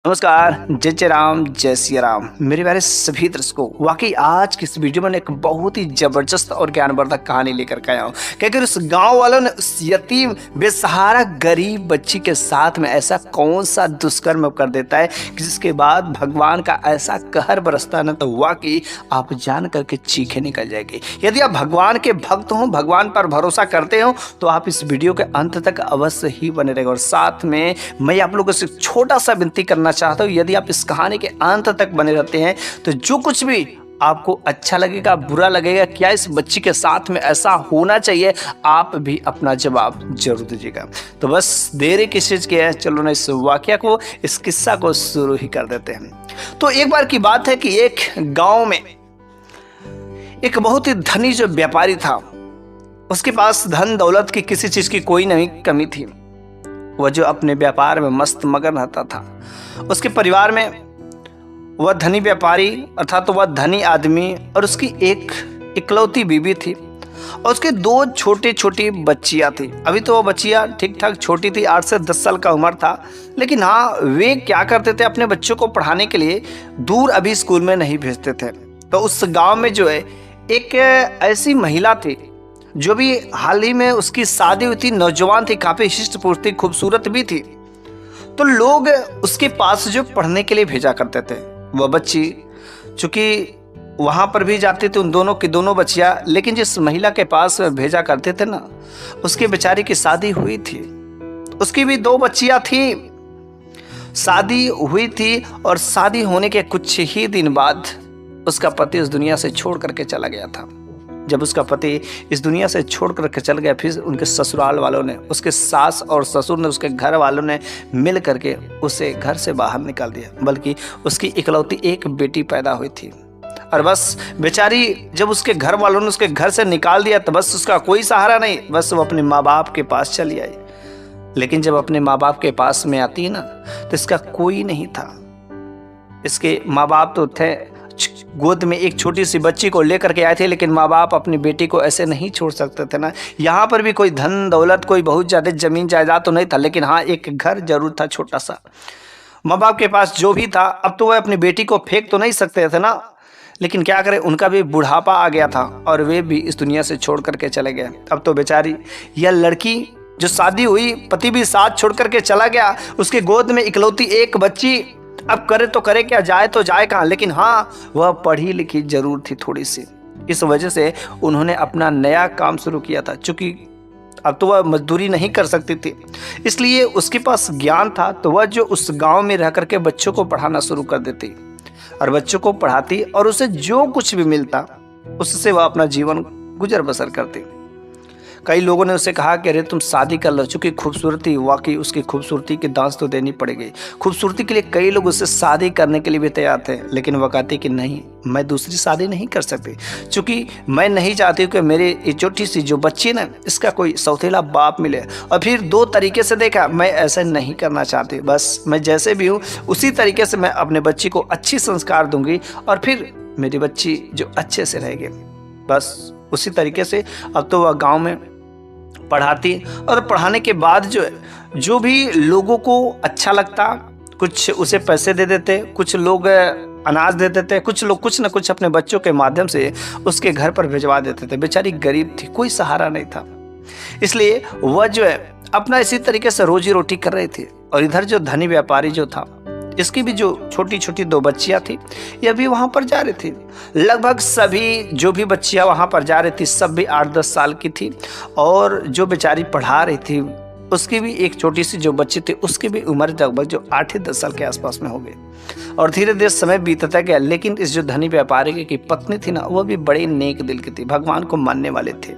नमस्कार, जय जय राम, जय सिया राम। मेरे प्यारे सभी दर्शकों, वाकई आज की इस वीडियो में एक बहुत ही जबरदस्त और ज्ञानवर्धक कहानी लेकर के आया हूँ। क्योंकि उस गांव वालों ने उस यतीम बेसहारा गरीब बच्ची के साथ में ऐसा कौन सा दुष्कर्म कर देता है कि जिसके बाद भगवान का ऐसा कहर बरसता है ना, तो वाकई आप जान करके चीखें निकल जाएगी। यदि आप भगवान के भक्त हो, भगवान पर भरोसा करते हो, तो आप इस वीडियो के अंत तक अवश्य ही बने रहेगा। और साथ में मैं आप लोगों से छोटा सा विनती करना चाहता हूं, यदि आप इस कहानी के अंत तक बने रहते हैं तो जो कुछ भी आपको अच्छा लगेगा, बुरा लगेगा, क्या इस बच्ची के साथ में ऐसा होना चाहिए, आप भी अपना जवाब जरूर दीजिएगा। तो बस देरी किस चीज की है, चलो ना इस वाकया को, इस किस्सा को शुरू ही कर देते हैं। तो एक बार की बात है कि एक गांव में एक बहुत ही धनी जो व्यापारी था, उसके पास धन दौलत की किसी चीज की कोई नहीं कमी थी। वह जो अपने व्यापार में मस्त मगन रहता था। उसके परिवार में वह धनी व्यापारी अर्थात तो वह धनी आदमी और उसकी एक इकलौती बीवी थी और उसके दो छोटी छोटी बच्चियां थी। अभी तो वह बच्चियां ठीक ठाक छोटी थी, 8 से 10 साल का उम्र था। लेकिन हाँ, वे क्या करते थे, अपने बच्चों को पढ़ाने के लिए दूर अभी स्कूल में नहीं भेजते थे। तो उस गाँव में जो है एक ऐसी महिला थी जो भी हाल ही में उसकी शादी हुई थी, नौजवान थी, काफी शिष्ट पुरुष थी, खूबसूरत भी थी। तो लोग उसके पास जो पढ़ने के लिए भेजा करते थे। वह बच्ची चूंकि वहां पर भी जाती थी, उन दोनों की दोनों बच्चियां, लेकिन जिस महिला के पास भेजा करते थे ना, उसकी बेचारी की शादी हुई थी, उसकी भी 2 बच्चियां थी, शादी हुई थी। और शादी होने के कुछ ही दिन बाद उसका पति इस दुनिया से छोड़ करके चला गया था। जब उसका पति इस दुनिया से छोड़ करके चल गया, फिर उनके ससुराल वालों ने, उसके सास और ससुर ने, उसके घर वालों ने मिल करके उसे घर से बाहर निकाल दिया। बल्कि उसकी इकलौती एक बेटी पैदा हुई थी और बस बेचारी जब उसके घर वालों ने उसके घर से निकाल दिया, तो बस उसका कोई सहारा नहीं, बस वो अपने माँ बाप के पास चली आई। लेकिन जब अपने माँ बाप के पास में आती है ना, तो इसका कोई नहीं था। इसके माँ बाप तो थे, गोद में एक छोटी सी बच्ची को लेकर के आए थे, लेकिन माँ बाप अपनी बेटी को ऐसे नहीं छोड़ सकते थे ना। यहाँ पर भी कोई धन दौलत, कोई बहुत ज़्यादा जमीन जायदाद तो नहीं था, लेकिन हाँ एक घर जरूर था, छोटा सा। माँ बाप के पास जो भी था, अब तो वह अपनी बेटी को फेंक तो नहीं सकते थे ना, लेकिन क्या करें, उनका भी बुढ़ापा आ गया था और वे भी इस दुनिया से छोड़ करके चले गए। अब तो बेचारी यह लड़की जो शादी हुई, पति भी साथ छोड़ करके चला गया, उसके गोद में इकलौती एक बच्ची, अब करे तो करे क्या, जाए तो जाए कहाँ। लेकिन हाँ, वह पढ़ी लिखी जरूर थी थोड़ी सी, इस वजह से उन्होंने अपना नया काम शुरू किया था। चूंकि अब तो वह मजदूरी नहीं कर सकती थी, इसलिए उसके पास ज्ञान था। तो वह जो उस गांव में रह करके बच्चों को पढ़ाना शुरू कर देती और बच्चों को पढ़ाती, और उसे जो कुछ भी मिलता उससे वह अपना जीवन गुजर बसर करती। कई लोगों ने उसे कहा कि अरे तुम शादी कर लो, चूंकि खूबसूरती, वाकई उसकी खूबसूरती की दांस तो देनी पड़ेगी। खूबसूरती के लिए कई लोग उससे शादी करने के लिए भी तैयार थे, लेकिन वह कहती कि नहीं, मैं दूसरी शादी नहीं कर सकती, चूंकि मैं नहीं चाहती कि मेरी ये छोटी सी जो बच्ची ना, इसका कोई सौतेला बाप मिले। और फिर 2 तरीके से देखा, मैं ऐसा नहीं करना चाहती, बस मैं जैसे भी हूँ उसी तरीके से मैं अपने बच्ची को अच्छी संस्कार दूंगी और फिर मेरी बच्ची जो अच्छे से रहेगी, बस उसी तरीके से। अब तो वह गाँव में पढ़ाती और पढ़ाने के बाद जो भी लोगों को अच्छा लगता, कुछ उसे पैसे दे देते, कुछ लोग अनाज दे देते, कुछ लोग कुछ न कुछ अपने बच्चों के माध्यम से उसके घर पर भिजवा देते थे। बेचारी गरीब थी, कोई सहारा नहीं था, इसलिए वह जो है अपना इसी तरीके से रोजी रोटी कर रही थी। और इधर जो धनी व्यापारी जो था, इसकी भी जो छोटी छोटी 2 बच्चियां थी, यह भी वहां पर जा रही थी। लगभग सभी जो भी बच्चियां वहां पर जा रही थी, सब भी 8-10 साल की थी। और जो बेचारी पढ़ा रही थी, उसकी भी एक छोटी सी जो बच्ची थी, उसकी भी उम्र लगभग जो 8-10 साल के आसपास में हो गई। और धीरे धीरे समय बीतता गया। लेकिन इस जो धनी व्यापारी की पत्नी थी ना, वह भी बड़े नेक दिल की थी, भगवान को मानने वाले थे।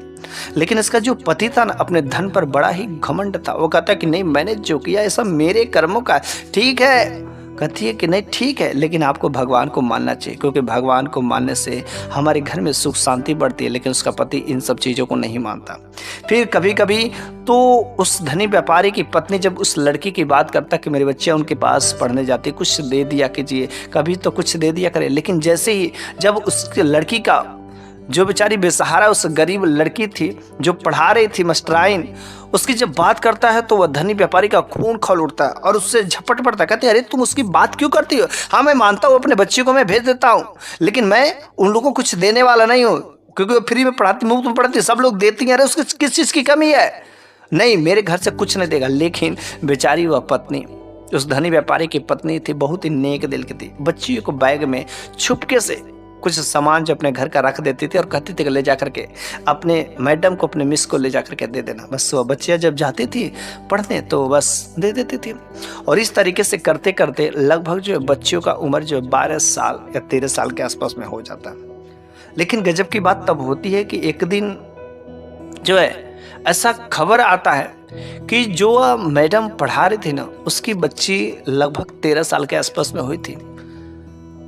लेकिन इसका जो पति था ना, अपने धन पर बड़ा ही घमंड था। वो कहता कि नहीं, मैंने जो किया ऐसा मेरे कर्मों का ठीक है। कहती है कि नहीं ठीक है, लेकिन आपको भगवान को मानना चाहिए, क्योंकि भगवान को मानने से हमारे घर में सुख शांति बढ़ती है। लेकिन उसका पति इन सब चीज़ों को नहीं मानता। फिर कभी कभी तो उस धनी व्यापारी की पत्नी जब उस लड़की की बात करता कि मेरी बच्चियाँ उनके पास पढ़ने जाती, कुछ दे दिया कीजिए, कभी तो कुछ दे दिया करे। लेकिन जैसे ही जब उस लड़की का जो बेचारी बेसहारा उस गरीब लड़की थी जो पढ़ा रही थी मास्टराइन, उसकी जब बात करता है तो वह धनी व्यापारी का खून खौल उठता है और उससे झपट पड़ता है। कहते हैं अरे तुम उसकी बात क्यों करती हो? हाँ मैं मानता हूँ अपने बच्चे को मैं भेज देता हूँ, लेकिन मैं उन लोगों को कुछ देने वाला नहीं हूँ, क्योंकि वो फ्री में पढ़ाती, मुफ्त में पढ़ाती, सब लोग देती हैं। अरे उसकी किस चीज़ की कमी है? नहीं, मेरे घर से कुछ नहीं देगा। लेकिन बेचारी वह पत्नी, उस धनी व्यापारी की पत्नी थी, बहुत ही नेक दिल की थी। बच्चियों को बैग में छुपके से कुछ सामान जो अपने घर का रख देती थी और कहती थी कि ले जा करके अपने मैडम को, अपने मिस को ले जा करके दे देना। बस वह बच्चियाँ जब जाती थी पढ़ने तो बस दे देती थी। और इस तरीके से करते करते लगभग जो बच्चियों का उम्र जो 12 साल या 13 साल के आसपास में हो जाता है। लेकिन गजब की बात तब होती है कि एक दिन जो है ऐसा खबर आता है कि जो मैडम पढ़ा रही थी ना, उसकी बच्ची लगभग 13 साल के आसपास में हुई थी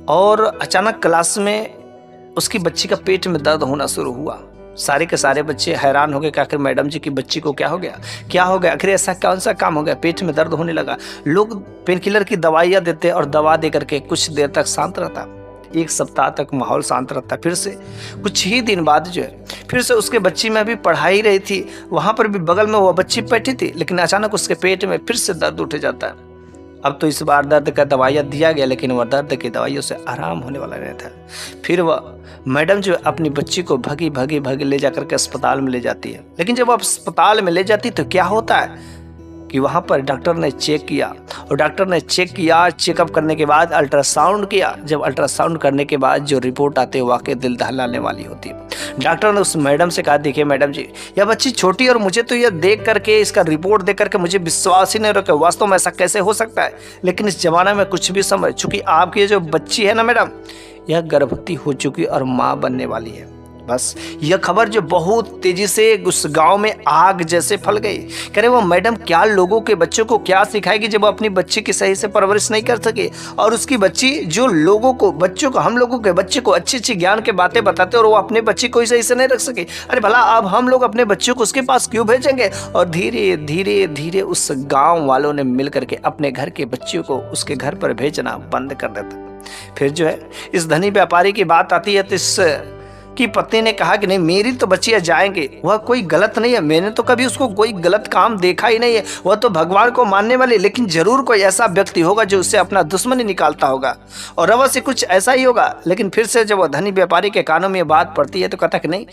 और अचानक क्लास में उसकी बच्ची का पेट में दर्द होना शुरू हुआ। सारे के सारे बच्चे हैरान हो गए कि आखिर मैडम जी की बच्ची को क्या हो गया, क्या हो गया, आखिर ऐसा कौन सा काम हो गया, पेट में दर्द होने लगा। लोग पेन किलर की दवाइयाँ देते और दवा दे करके कुछ देर तक शांत रहता, 1 सप्ताह तक माहौल शांत रहता। फिर से कुछ ही दिन बाद जो है फिर से उसके बच्ची में भी पढ़ाई रही थी, वहाँ पर भी बगल में वो बच्ची बैठी थी, लेकिन अचानक उसके पेट में फिर से दर्द उठ जाता है। अब तो इस बार दर्द का दवाइयाँ दिया गया, लेकिन वह दर्द की दवाइयों से आराम होने वाला नहीं था। फिर वह मैडम जो अपनी बच्ची को भगी भगी भगी ले जाकर के अस्पताल में ले जाती है। लेकिन जब आप अस्पताल में ले जाती तो क्या होता है कि वहाँ पर डॉक्टर ने चेक किया, और डॉक्टर ने चेक किया, चेकअप करने के बाद अल्ट्रासाउंड किया। जब अल्ट्रासाउंड करने के बाद जो रिपोर्ट आती है वाकई दिल दहलाने वाली होती है। डॉक्टर ने उस मैडम से कहा, देखिए मैडम जी, यह बच्ची छोटी और मुझे तो यह देख करके, इसका रिपोर्ट देख करके मुझे विश्वास ही नहीं हो रहा, वास्तव में ऐसा कैसे हो सकता है। लेकिन इस जमाने में कुछ भी समझ, चूंकि आपकी ये जो बच्ची है ना मैडम, यह गर्भवती हो चुकी और माँ बनने वाली है। बस यह खबर जो बहुत तेजी से उस गांव में आग जैसे फैल गई। कह रहे वो मैडम क्या लोगों के बच्चों को क्या सिखाएगी जब वो अपनी बच्ची की सही से परवरिश नहीं कर सके, और उसकी बच्ची जो लोगों को, बच्चों को, हम लोगों के बच्चे को अच्छी अच्छी ज्ञान के बातें बताते और वो अपने बच्ची को ही सही से नहीं रख सके। अरे भला अब हम लोग अपने बच्चों को उसके पास क्यों भेजेंगे? और धीरे धीरे धीरे उस गाँव वालों ने मिल करके अपने घर के बच्चियों को उसके घर पर भेजना बंद कर देता। फिर जो है इस धनी व्यापारी की बात आती है तो इस की पत्नी ने कहा कि नहीं, मेरी तो बच्चियां जाएंगे, वह कोई गलत नहीं है, मैंने तो कभी उसको कोई गलत काम देखा ही नहीं है, वह तो भगवान को मानने वाली, लेकिन जरूर कोई ऐसा व्यक्ति होगा जो उससे अपना दुश्मनी निकालता होगा, और अवश्य कुछ ऐसा ही होगा। लेकिन फिर से जब वह धनी व्यापारी के कानों में ये बात पड़ती है तो कहता कि नहीं,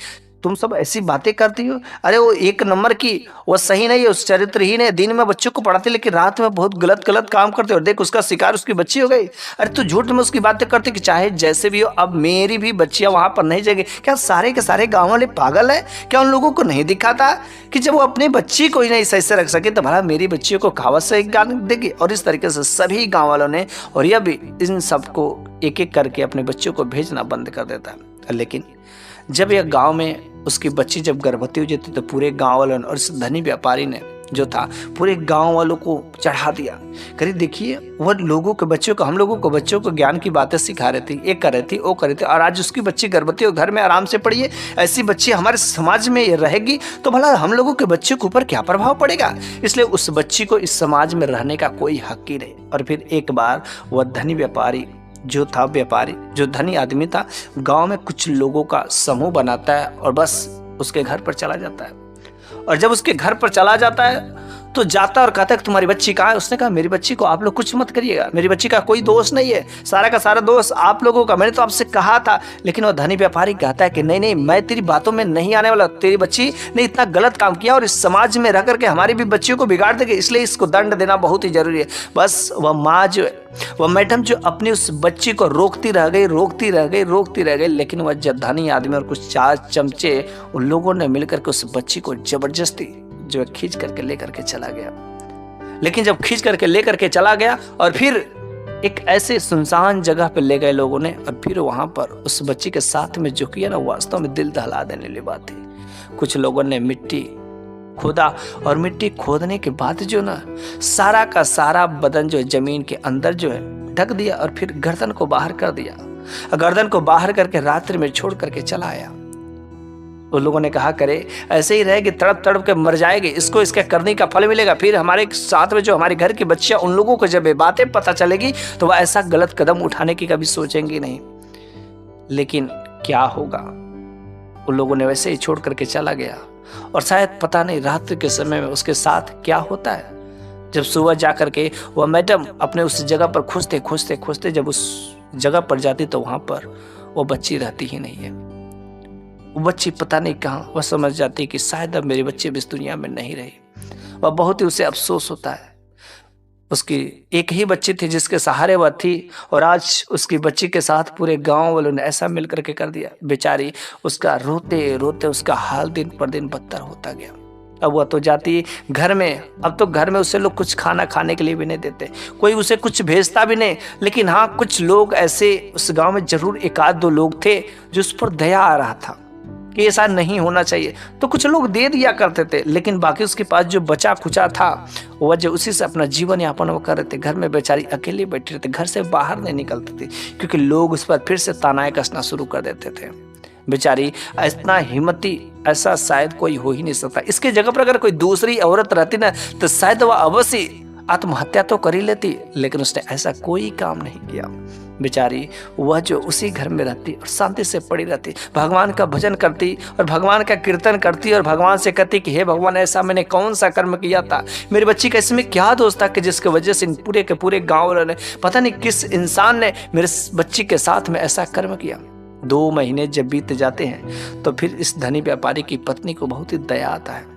तुम सब ऐसी बातें करती हो, अरे वो 1 नंबर की, वो सही नहीं है, उस चरित्रहीन है, दिन में बच्चों को पढ़ाती लेकिन रात में बहुत गलत गलत काम करते हो, देख उसका शिकार उसकी बच्ची हो गई। अरे तू झूठ में उसकी बातें करती कि चाहे जैसे भी हो अब मेरी भी बच्चियां वहां पर नहीं जाएगी। क्या सारे के सारे गाँव वाले पागल है? क्या उन लोगों को नहीं दिखाता कि जब वो अपनी बच्ची को ही नहीं सही से रख सके तो भला मेरी बच्चियों को कहावत से ज्ञान देगी? और इस तरीके से सभी गाँव वालों ने, और यह भी इन सबको एक एक करके अपने बच्चों को भेजना बंद कर देता। लेकिन जब यह गांव में उसकी बच्ची जब गर्भवती हो जाती तो पूरे गांव वालों ने और इस धनी व्यापारी ने जो था पूरे गांव वालों को चढ़ा दिया। करीब देखिए वह लोगों के बच्चों को, हम लोगों को बच्चों को ज्ञान की बातें सिखा रही थी, एक कर रही थी, वो कर रही थी, और आज उसकी बच्ची गर्भवती और घर में आराम से पड़ी है। ऐसी बच्ची हमारे समाज में ये रहेगी तो भला हम लोगों के बच्चों के ऊपर क्या प्रभाव पड़ेगा? इसलिए उस बच्ची को इस समाज में रहने का कोई हक ही नहीं। और फिर एक बार वह धनी व्यापारी जो था, व्यापारी जो धनी आदमी था, गांव में कुछ लोगों का समूह बनाता है और बस उसके घर पर चला जाता है। और जब उसके घर पर चला जाता है तो जाता और कहता है कि तुम्हारी बच्ची कहाँ है? उसने कहा मेरी बच्ची को आप लोग कुछ मत करिएगा, मेरी बच्ची का कोई दोष नहीं है, सारा का सारा दोष आप लोगों का, मैंने तो आपसे कहा था। लेकिन वह धनी व्यापारी कहता है कि नहीं नहीं, मैं तेरी बातों में नहीं आने वाला, तेरी बच्ची ने इतना गलत काम किया और इस समाज में रह करके हमारी भी बच्चियों को बिगाड़ देगी, इसलिए इसको दंड देना बहुत ही जरूरी है। बस वह माँ जो है, वह मैडम जो अपनी उस बच्ची को रोकती रह गई, लेकिन वह धनी आदमी और कुछ 4 चमचे उन लोगों ने मिलकर के उस बच्ची को जबरदस्ती जो खींच करके लेकर के चला गया। लेकिन जब खींच करके लेकर के चला गया और फिर एक ऐसे सुनसान जगह पे ले गए लोगों ने, और फिर वहां पर उस बच्ची के साथ में जो किया ना, वास्तव में दिल दहला देने वाली बात थी। कुछ लोगों ने मिट्टी खोदा और मिट्टी खोदने के बाद जो ना सारा का सारा बदन जो है जमीन के अंदर जो है ढक दिया, और फिर गर्दन को बाहर कर दिया। गर्दन को बाहर करके रात्रि में छोड़ करके चला आया। उन लोगों ने कहा करे ऐसे ही रहेगी, तड़प तड़प के मर जाएगी, इसको इसके करने का फल मिलेगा। फिर हमारे साथ में जो हमारे घर की बच्चियां, उन लोगों को जब ये बातें पता चलेगी तो वह ऐसा गलत कदम उठाने की कभी सोचेंगी नहीं। लेकिन क्या होगा उन लोगों ने वैसे ही छोड़ करके चला गया। और शायद पता नहीं रात्रि के समय में उसके साथ क्या होता है। जब सुबह जा करके वह मैडम अपने उस जगह पर खोजते खोजते खोजते जब उस जगह पर जाती तो वहाँ पर वो बच्ची रहती ही नहीं है। वो बच्ची पता नहीं कहाँ, वह समझ जाती कि शायद अब मेरी बच्ची इस दुनिया में नहीं रही। वह बहुत ही उसे अफसोस होता है। उसकी एक ही बच्ची थी जिसके सहारे वह थी, और आज उसकी बच्ची के साथ पूरे गांव वालों ने ऐसा मिल करके कर दिया। बेचारी उसका रोते रोते उसका हाल दिन पर दिन बदतर होता गया। अब वह तो जाती घर में, अब तो घर में उसे लोग कुछ खाना खाने के लिए भी नहीं देते, कोई उसे कुछ भेजता भी नहीं। लेकिन हाँ, कुछ लोग ऐसे उस गांव में जरूर एक आध दो लोग थे जो उस पर दया आ रहा था कि ऐसा नहीं होना चाहिए, तो कुछ लोग दे दिया करते थे। लेकिन बाकी उसके पास जो बचा खुचा था वह जो उसी से अपना जीवन यापन वो कर रहे थे। घर में बेचारी अकेले बैठी रहती, घर से बाहर नहीं निकलती थी, क्योंकि लोग उस पर फिर से तानाएं कसना शुरू कर देते थे। बेचारी इतना हिम्मती ऐसा शायद कोई हो ही नहीं सकता। इसके जगह पर अगर कोई दूसरी औरत रहती ना तो शायद वह अवश्य आत्महत्या तो कर ही लेती, लेकिन उसने ऐसा कोई काम नहीं किया। बेचारी वह जो उसी घर में रहती और शांति से पड़ी रहती, भगवान का भजन करती और भगवान का कीर्तन करती और भगवान से कहती कि हे भगवान, ऐसा मैंने कौन सा कर्म किया था, मेरी बच्ची का इसमें क्या दोष था कि जिसकी वजह से पूरे के पूरे गाँव ने, पता नहीं किस इंसान ने मेरे बच्ची के साथ में ऐसा कर्म किया। 2 महीने जब बीत जाते हैं तो फिर इस धनी व्यापारी की पत्नी को बहुत ही दया आता है।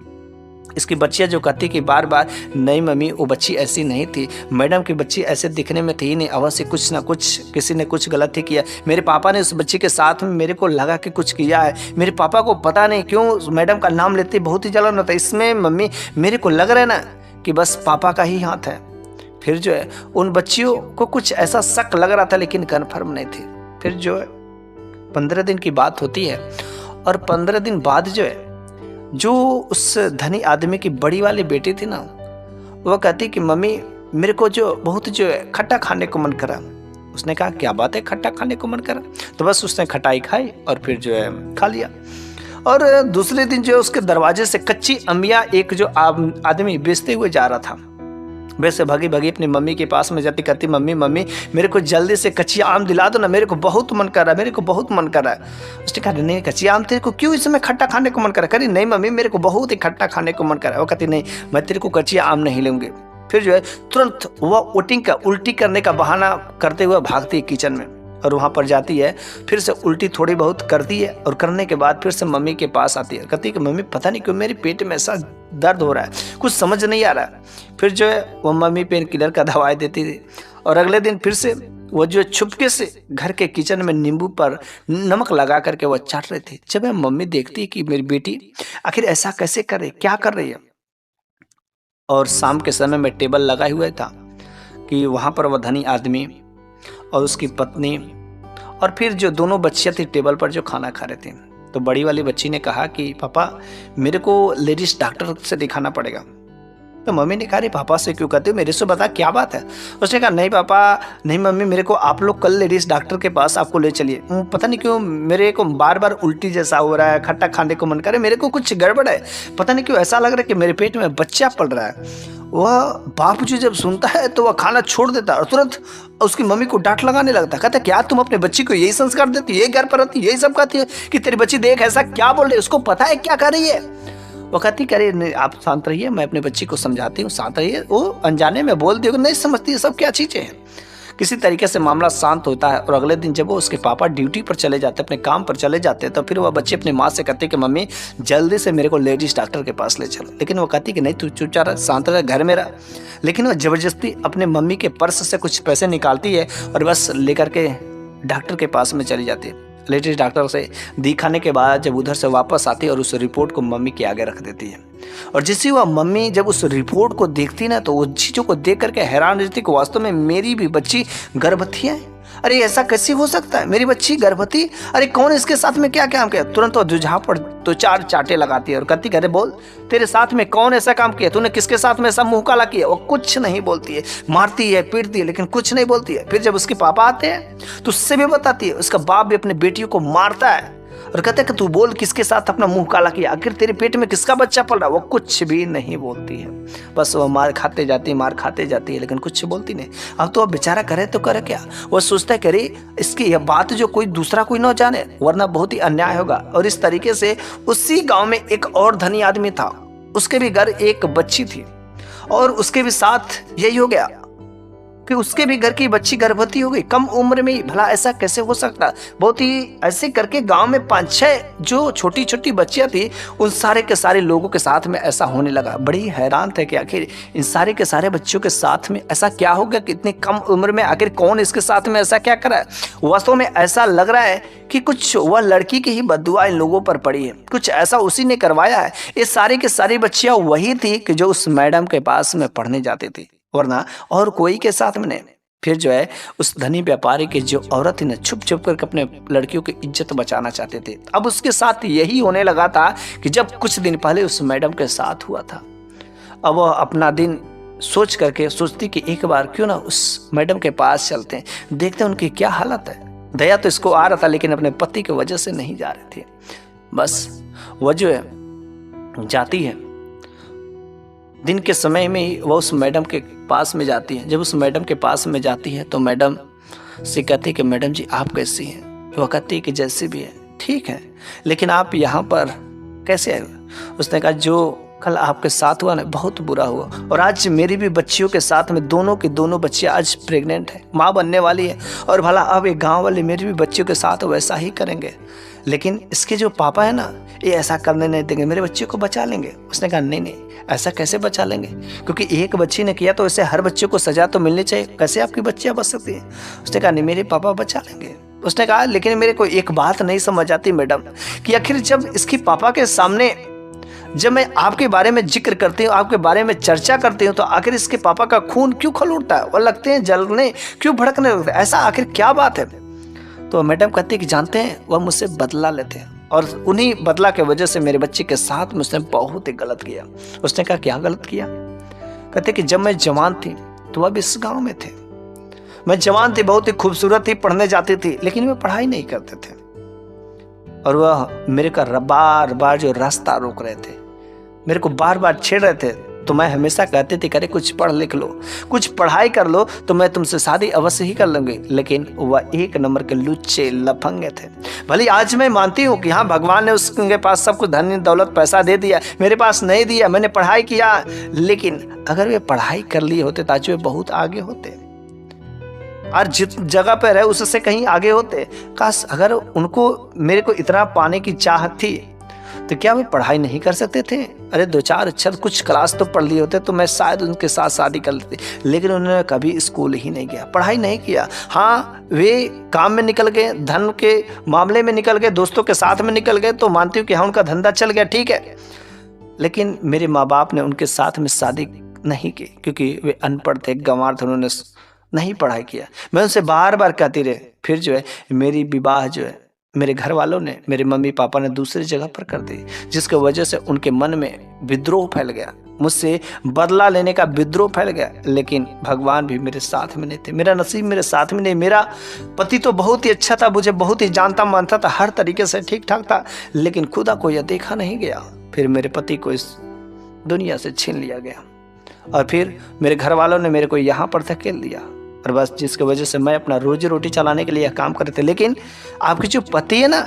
इसकी बच्चियां जो कहती कि बार बार नहीं मम्मी, वो बच्ची ऐसी नहीं थी, मैडम की बच्ची ऐसे दिखने में थी ही नहीं, अवश्य कुछ ना कुछ किसी ने कुछ गलत ही किया। मेरे पापा ने उस बच्ची के साथ में मेरे को लगा कि कुछ किया है। मेरे पापा को पता नहीं क्यों मैडम का नाम लेते बहुत ही जलन होता है। इसमें मम्मी मेरे को लग रहा है ना कि बस पापा का ही हाथ है। फिर जो है उन बच्चियों को कुछ ऐसा शक लग रहा था, लेकिन कन्फर्म नहीं थी। फिर जो है 15 दिन की बात होती है, और 15 दिन बाद जो है जो उस धनी आदमी की बड़ी वाली बेटी थी ना, वह कहती कि मम्मी मेरे को जो बहुत जो है खट्टा खाने को मन करा। उसने कहा क्या बात है, खट्टा खाने को मन करा? तो बस उसने खटाई खाई और फिर जो है खा लिया। और दूसरे दिन जो है उसके दरवाजे से कच्ची अम्बिया एक जो आदमी बेचते हुए जा रहा था, वैसे भागी भागी अपनी मम्मी के पास में जाती, कहती मम्मी मम्मी मेरे को जल्दी से कच्ची आम दिला दो ना, मेरे को बहुत मन कर रहा है, मेरे को बहुत मन कर रहा है। उसने कहा नहीं कच्ची आम तेरे को क्यों इस समय खट्टा खाने को मन कर रहा है? करी नहीं मम्मी मेरे को बहुत ही खट्टा खाने को मन कर रहा है। वो कहती नहीं मैं तेरे को कच्ची आम नहीं लूंगी। फिर जो है तुरंत वह उल्टी करने का बहाना करते हुए भागती है किचन में, और वहाँ पर जाती है, फिर से उल्टी थोड़ी बहुत करती है, और करने के बाद फिर से मम्मी के पास आती है। कहती है कि मम्मी पता नहीं क्यों मेरे पेट में ऐसा दर्द हो रहा है, कुछ समझ नहीं आ रहा है। फिर जो है वो मम्मी पेन किलर का दवाई देती थी, और अगले दिन फिर से वो जो छुपके से घर के किचन में नींबू पर नमक लगा करके वो चाट रही थी। जब मम्मी देखती कि मेरी बेटी आखिर ऐसा कैसे कर रही, क्या कर रही है, और शाम के समय में टेबल लगा हुआ था कि वहाँ पर वह धनी आदमी और उसकी पत्नी और फिर जो दोनों बच्चियाँ थी टेबल पर जो खाना खा रहे थे। तो बड़ी वाली बच्ची ने कहा कि पापा मेरे को लेडीज डॉक्टर से दिखाना पड़ेगा। तो मम्मी ने कहा अरे पापा से क्यों कहते हो, मेरे से बता क्या बात है। उसने कहा नहीं पापा नहीं मम्मी, मेरे को आप लोग कल लेडीज डॉक्टर के पास आपको ले चलिए। पता नहीं क्यों मेरे को बार बार उल्टी जैसा हो रहा है, खट्टा खाने को मन करे, मेरे को कुछ गड़बड़ है, पता नहीं क्यों ऐसा लग रहा है कि मेरे पेट में बच्चा पल रहा है। वह बाप जी जब सुनता है तो वह खाना छोड़ देता है और तुरंत उसकी मम्मी को डांट लगाने लगता है। कहता है क्या तुम अपने बच्ची को यही संस्कार देती, यही घर पर रहती, यही सब कहती है कि तेरी बच्ची देख ऐसा क्या बोल रही है, उसको पता है क्या कर रही है। वो कहती करे आप शांत रहिए, मैं अपने बच्ची को समझाती हूँ, शांत रहिए। वो अनजाने में बोल दी, नहीं समझती है सब क्या चीज़ें हैं। किसी तरीके से मामला शांत होता है, और अगले दिन जब वो उसके पापा ड्यूटी पर चले जाते, अपने काम पर चले जाते, तो फिर वह बच्चे अपनी माँ से कहते कि मम्मी जल्दी से मेरे को लेडीज डॉक्टर के पास ले चलो। लेकिन वो कहती कि नहीं तू चुपचाप रह, शांत रह, घर में रह। लेकिन वह जबरदस्ती अपने मम्मी के पर्स से कुछ पैसे निकालती है और बस लेकर के डॉक्टर के पास में चली जाती है। लेडीज डॉक्टर से दिखाने के बाद जब उधर से वापस आती है और उस रिपोर्ट को मम्मी के आगे रख देती है, और जिससे वह मम्मी जब उस रिपोर्ट को देखती ना तो उन चीज़ों को देख करके हैरान रहती कि वास्तव में मेरी भी बच्ची गर्भवती है। अरे ऐसा कैसे हो सकता है, मेरी बच्ची गर्भवती, अरे कौन इसके साथ में क्या काम किया। तुरंत वो जुझा पर 2-4 चाटे लगाती है और कहती अरे बोल तेरे साथ में कौन ऐसा काम किया, तूने किसके साथ में ऐसा मुंह काला किया। वो कुछ नहीं बोलती है, मारती है पीटती है लेकिन कुछ नहीं बोलती है। फिर जब उसके पापा आते हैं तो उससे भी बताती है। उसका बाप भी अपने बेटियों को मारता है, और कहते हैं कि तू बोल किसके साथ अपना मुंह काला किया, आखिर तेरे पेट में किसका बच्चा पल रहा। वो कुछ भी नहीं बोलती है, बस वो मार खाते जाती है लेकिन कुछ बोलती नहीं। अब तो अब बेचारा करे तो करे क्या, वो सोचता है करे इसकी यह बात जो कोई दूसरा कोई ना जाने वरना बहुत ही अन्याय होगा। और इस तरीके से उसी गांव में एक और धनी आदमी था, उसके भी घर एक बच्ची थी और उसके भी साथ यही हो गया कि उसके भी घर की बच्ची गर्भवती हो गई कम उम्र में ही। भला ऐसा कैसे हो सकता। बहुत ही ऐसे करके गांव में 5-6 जो छोटी छोटी बच्चियां थी उन सारे के सारे लोगों के साथ में ऐसा होने लगा। बड़ी हैरान थे कि आखिर इन सारे के सारे बच्चों के साथ में ऐसा क्या हो गया कि इतनी कम उम्र में आखिर कौन इसके साथ में ऐसा क्या करा है। वास्तव में ऐसा लग रहा है कि कुछ वह लड़की की ही बद्दुआ इन लोगों पर पड़ी है, कुछ ऐसा उसी ने करवाया है। ये सारी की सारी बच्चियां वही थी कि जो उस मैडम के पास में पढ़ने जाती थी वरना और कोई के साथ में नहीं। फिर जो है उस धनी व्यापारी की जो औरत थी ना छुप छुप कर अपने लड़कियों की इज्जत बचाना चाहते थे। अब उसके साथ यही होने लगा था कि जब कुछ दिन पहले उस मैडम के साथ हुआ था। अब वह अपना दिन सोच करके सोचती कि एक बार क्यों ना उस मैडम के पास चलते हैं, देखते हैं उनकी क्या हालत है। दया तो इसको आ रहा था लेकिन अपने पति की वजह से नहीं जा रही थी। बस वह जो है जाती है, दिन के समय में ही वह उस मैडम के पास में जाती है। जब उस मैडम के पास में जाती है तो मैडम से कहती है कि मैडम जी आप कैसी हैं। वह कहती है कि जैसी भी है ठीक है, लेकिन आप यहाँ पर कैसे आए। उसने कहा जो कल आपके साथ हुआ ना बहुत बुरा हुआ और आज मेरी भी बच्चियों के साथ में दोनों की दोनों बच्चियाँ आज प्रेग्नेंट है, माँ बनने वाली है और भला अब एक गाँव वाले मेरी भी बच्चियों के साथ वैसा ही करेंगे, लेकिन इसके जो पापा है ना ये ऐसा करने नहीं देंगे, मेरे बच्चे को बचा लेंगे। उसने कहा नहीं ऐसा कैसे बचा लेंगे, क्योंकि एक बच्ची ने किया तो ऐसे हर बच्चे को सजा तो मिलनी चाहिए, कैसे आपकी बच्चियां बच सकती हैं। उसने कहा नहीं मेरे पापा बचा लेंगे। उसने कहा लेकिन मेरे को एक बात नहीं समझ आती मैडम कि आखिर जब इसकी पापा के सामने जब मैं आपके बारे में जिक्र करती हूँ, आपके बारे में चर्चा करती हूँ तो आखिर इसके पापा का खून क्यों खौल उठता है, वह लगते हैं जलने, क्यों भड़कने लगते हैं, ऐसा आखिर क्या बात है। तो मैडम कहती है कि जानते हैं वह मुझसे बदला लेते हैं और उन्हीं बदला के वजह से मेरे बच्चे के साथ में उसने बहुत ही गलत किया। उसने कहा क्या गलत किया। कहते कि जब मैं जवान थी तो वह भी इस गांव में थे, मैं जवान थी, बहुत ही खूबसूरत थी, पढ़ने जाती थी, लेकिन वे पढ़ाई नहीं करते थे और वह मेरे का बार बार जो रास्ता रोक रहे थे, मेरे को बार बार छेड़ रहे थे। तो मैं हमेशा कहती थी करे कुछ पढ़ लिख लो, कुछ पढ़ाई कर लो तो मैं तुमसे शादी अवश्य ही कर लूंगी, लेकिन वह एक नंबर के लुच्चे लफंगे थे। भले आज मैं मानती हूँ कि हाँ भगवान ने उसके पास सब कुछ धन दौलत पैसा दे दिया, मेरे पास नहीं दिया, मैंने पढ़ाई किया, लेकिन अगर वे पढ़ाई कर लिए होते ताकि वे बहुत आगे होते और जिस जगह पर है उससे कहीं आगे होते। काश अगर उनको मेरे को इतना पाने की चाहत थी तो क्या वे पढ़ाई नहीं कर सकते थे। अरे 2-4 अक्षर कुछ क्लास तो पढ़ लिए होते तो मैं शायद उनके साथ शादी कर लेती, लेकिन उन्होंने कभी स्कूल ही नहीं गया, पढ़ाई नहीं किया। हाँ वे काम में निकल गए, धन के मामले में निकल गए, दोस्तों के साथ में निकल गए, तो मानती हूँ कि हाँ उनका धंधा चल गया ठीक है, लेकिन मेरे माँ बाप ने उनके साथ में शादी नहीं की क्योंकि वे अनपढ़ थे, गंवार थे, उन्होंने नहीं पढ़ाई किया। मैं उनसे बार बार कहती रहे। फिर जो है मेरी विवाह जो है मेरे घर वालों ने, मेरे मम्मी पापा ने दूसरी जगह पर कर दी, जिसकी वजह से उनके मन में विद्रोह फैल गया, मुझसे बदला लेने का विद्रोह फैल गया। लेकिन भगवान भी मेरे साथ में नहीं थे, मेरा नसीब मेरे साथ में नहीं। मेरा पति तो बहुत ही अच्छा था, मुझे बहुत ही जानता मानता था, हर तरीके से ठीक ठाक था, लेकिन खुदा को यह देखा नहीं गया। फिर मेरे पति को इस दुनिया से छीन लिया गया और फिर मेरे घर वालों ने मेरे को यहाँ पर धकेल दिया और बस जिसकी वजह से मैं अपना रोजी रोटी चलाने के लिए काम कर रहे थे। लेकिन आपके जो पति है ना,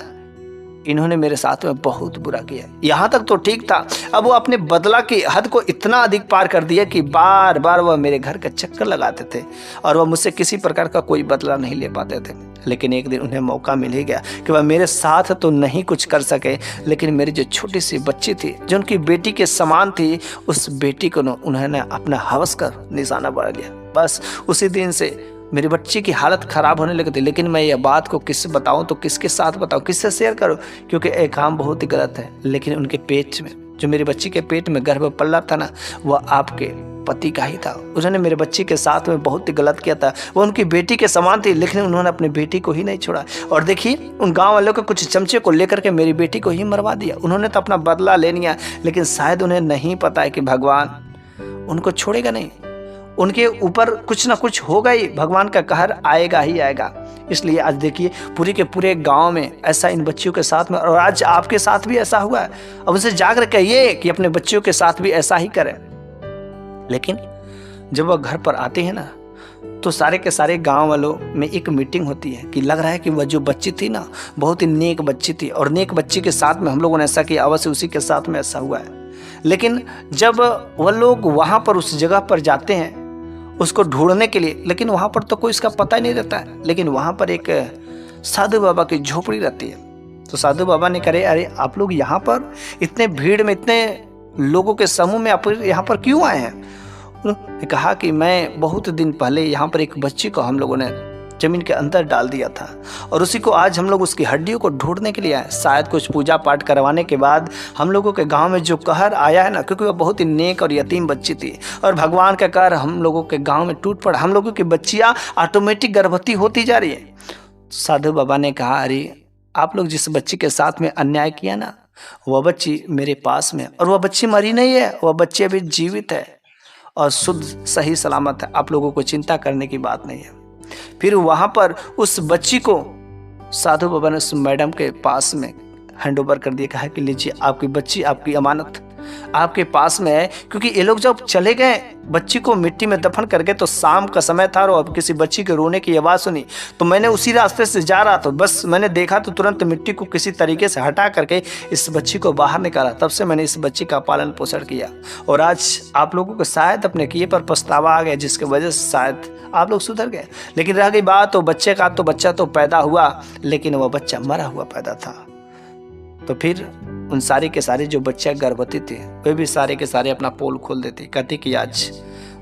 इन्होंने मेरे साथ में बहुत बुरा किया। यहाँ तक तो ठीक था, अब वो अपने बदला की हद को इतना अधिक पार कर दिया कि बार बार वह मेरे घर का चक्कर लगाते थे और वह मुझसे किसी प्रकार का कोई बदला नहीं ले पाते थे। लेकिन एक दिन उन्हें मौका मिल ही गया कि वह मेरे साथ तो नहीं कुछ कर सके, लेकिन मेरी जो छोटी सी बच्ची थी जो उनकी बेटी के समान थी, उस बेटी को उन्होंने अपना हवस का निशाना बना लिया। बस उसी दिन से मेरी बच्ची की हालत ख़राब होने लगी थी। लेकिन मैं यह बात को किससे बताऊं, तो किसके साथ बताऊं, किससे शेयर करूं, क्योंकि एक काम बहुत ही गलत है। लेकिन उनके पेट में, जो मेरी बच्ची के पेट में गर्भ पल रहा था ना, वह आपके पति का ही था। उन्होंने मेरे बच्ची के साथ में बहुत ही गलत किया था। वो उनकी बेटी के समान थी, लेकिन उन्होंने अपनी बेटी को ही नहीं छोड़ा। और देखिए उन गांव वालों के कुछ चमचे को लेकर के मेरी बेटी को ही मरवा दिया। उन्होंने तो अपना बदला ले लिया, लेकिन शायद उन्हें नहीं पता है कि भगवान उनको छोड़ेगा नहीं। उनके ऊपर कुछ ना कुछ होगा ही, भगवान का कहर आएगा ही आएगा। इसलिए आज देखिए पूरे के पूरे गांव में ऐसा इन बच्चियों के साथ में, और आज आपके साथ भी ऐसा हुआ है। अब उनसे जाकर कहिए कि अपने बच्चियों के साथ भी ऐसा ही करें। लेकिन जब वह घर पर आते हैं ना, तो सारे के सारे गांव वालों में एक मीटिंग होती है कि लग रहा है कि वह जो बच्ची थी ना, बहुत ही नेक बच्ची थी, और नेक बच्ची के साथ में हम लोगों ने ऐसा किया, अवश्य उसी के साथ में ऐसा हुआ है। लेकिन जब वह लोग वहाँ पर उस जगह पर जाते हैं उसको ढूंढने के लिए, लेकिन वहाँ पर तो कोई इसका पता ही नहीं रहता है। लेकिन वहाँ पर एक साधु बाबा की झोपड़ी रहती है। तो साधु बाबा ने कहे, अरे आप लोग यहाँ पर इतने भीड़ में, इतने लोगों के समूह में आप यहाँ पर क्यों आए हैं? उन्होंने कहा कि मैं बहुत दिन पहले यहाँ पर एक बच्ची को हम लोगों ने जमीन के अंदर डाल दिया था, और उसी को आज हम लोग उसकी हड्डियों को ढूंढने के लिए आए। शायद कुछ पूजा पाठ करवाने के बाद हम लोगों के गांव में जो कहर आया है ना, क्योंकि वह बहुत ही नेक और यतीम बच्ची थी, और भगवान का कहर हम लोगों के गांव में टूट पड़ा। हम लोगों की बच्चियां ऑटोमेटिक गर्भवती होती जा रही है। साधु बाबा ने कहा, अरे आप लोग जिस बच्ची के साथ में अन्याय किया ना, वह बच्ची मेरे पास में, और वह बच्ची मरी नहीं है, वह बच्ची अभी जीवित है और शुद्ध सही सलामत है। आप लोगों को चिंता करने की बात नहीं है। फिर वहां पर उस बच्ची को साधु बाबा ने उस मैडम के पास में हैंड ओवर कर दिया। कहा कि लीजिए आपकी बच्ची, आपकी अमानत आपके पास में है। क्योंकि ये लोग जब चले गए बच्ची को मिट्टी में दफन करके, तो शाम का समय था, और अब किसी बच्ची के रोने की आवाज़ सुनी, तो मैंने उसी रास्ते से जा रहा था, बस मैंने देखा तो तुरंत मिट्टी को किसी तरीके से हटा करके इस बच्ची को बाहर निकाला। तब से मैंने इस बच्ची का पालन पोषण किया, और आज आप लोगों को शायद अपने किए पर पछतावा आ गया, जिसकी वजह से शायद आप लोग सुधर गए। लेकिन रह गई बात तो बच्चे का, तो बच्चा तो पैदा हुआ, लेकिन वह बच्चा मरा हुआ पैदा था। तो फिर उन सारे के सारे जो बच्चे गर्भवती थे, वे भी सारे के सारे अपना पोल खोल देते, कहते कि आज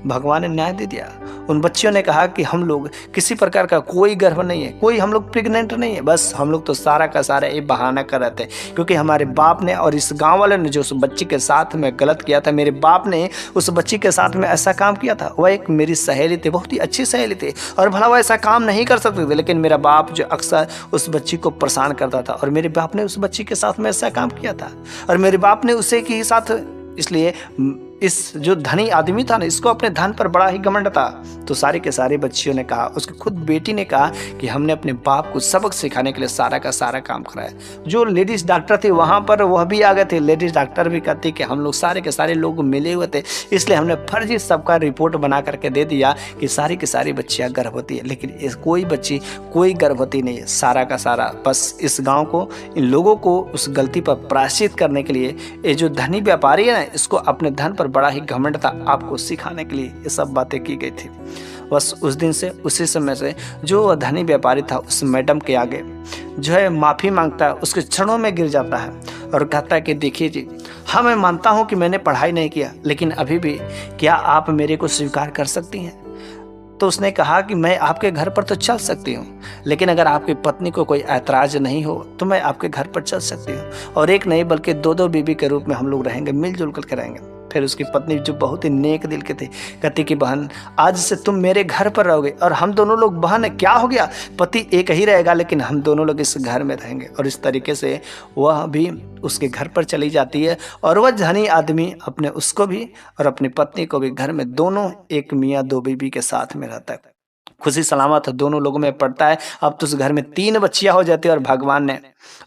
भगवान ने न्याय दे दिया। उन बच्चियों ने कहा कि हम लोग किसी प्रकार का कोई गर्भ नहीं है, कोई हम लोग प्रेग्नेंट नहीं है, बस हम लोग तो सारा का सारा ये बहाना कर रहे थे, क्योंकि हमारे बाप ने और इस गांव वाले ने जो उस बच्ची के साथ में गलत किया था, मेरे बाप ने उस बच्ची के साथ में ऐसा काम किया था। वह एक मेरी सहेली थी, बहुत ही अच्छी सहेली थी, और भला वह ऐसा काम नहीं कर सकते थे, लेकिन मेरा बाप जो अक्सर उस बच्ची को परेशान करता था, और मेरे बाप ने उस बच्ची के साथ में ऐसा काम किया था, और मेरे बाप ने उसे के साथ, इसलिए इस जो धनी आदमी था ना, इसको अपने धन पर बड़ा ही घमंड था। तो सारे के सारे बच्चियों ने कहा, उसकी खुद बेटी ने कहा कि हमने अपने बाप को सबक सिखाने के लिए सारा का सारा काम कराया। जो लेडीज डॉक्टर थे वहाँ पर वह भी आ गए थे। लेडीज डॉक्टर भी कहती कि हम लोग सारे के सारे लोग मिले हुए थे, इसलिए हमने फर्जी सबका रिपोर्ट बना करके दे दिया कि सारी की सारी बच्चियाँ गर्भवती है, लेकिन कोई बच्ची कोई गर्भवती नहीं है। सारा का सारा बस इस गाँव को, इन लोगों को उस गलती पर प्रायश्चित करने के लिए ये जो धनी व्यापारी है ना, इसको अपने धन पर बड़ा ही घमंड था, आपको सिखाने के लिए ये सब बातें की गई थी। बस उस दिन से, उसी समय से जो धनी व्यापारी था उस मैडम के आगे जो है माफ़ी मांगता है, उसके चरणों में गिर जाता है और कहता है कि देखिए जी, हाँ मैं मानता हूँ कि मैंने पढ़ाई नहीं किया, लेकिन अभी भी क्या आप मेरे को स्वीकार कर सकती हैं? तो उसने कहा कि मैं आपके घर पर तो चल सकती हूँ, लेकिन अगर आपकी पत्नी को कोई ऐतराज़ नहीं हो तो मैं आपके घर पर चल सकती हूँ, और एक नहीं बल्कि दो दो बीबी के रूप में हम लोग रहेंगे, मिलजुल कर रहेंगे। फिर उसकी पत्नी जो बहुत ही नेक दिल के थे, कहती कि बहन आज से तुम मेरे घर पर रहोगे, और हम दोनों लोग, बहन क्या हो गया, पति एक ही रहेगा लेकिन हम दोनों लोग इस घर में रहेंगे। और इस तरीके से वह भी उसके घर पर चली जाती है, और वह धनी आदमी अपने उसको भी और अपनी पत्नी को भी घर में दोनों एक मियाँ दो बीबी के साथ में रहता है, खुशी सलामत दोनों लोगों में पड़ता है। अब तो उस घर में 3 बच्चियां हो जाती है, और भगवान ने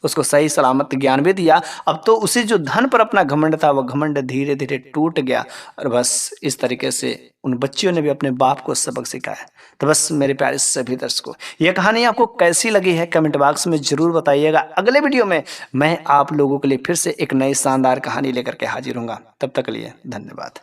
उसको सही सलामत ज्ञान भी दिया। अब तो उसी जो धन पर अपना घमंड था, वह घमंड धीरे धीरे टूट गया, और बस इस तरीके से उन बच्चियों ने भी अपने बाप को सबक सिखाया। तो बस मेरे प्यारे सभी दर्शकों, यह कहानी आपको कैसी लगी है कमेंट बॉक्स में जरूर बताइएगा। अगले वीडियो में मैं आप लोगों के लिए फिर से एक नई शानदार कहानी लेकर के हाजिर हूँगा। तब तक के लिए धन्यवाद।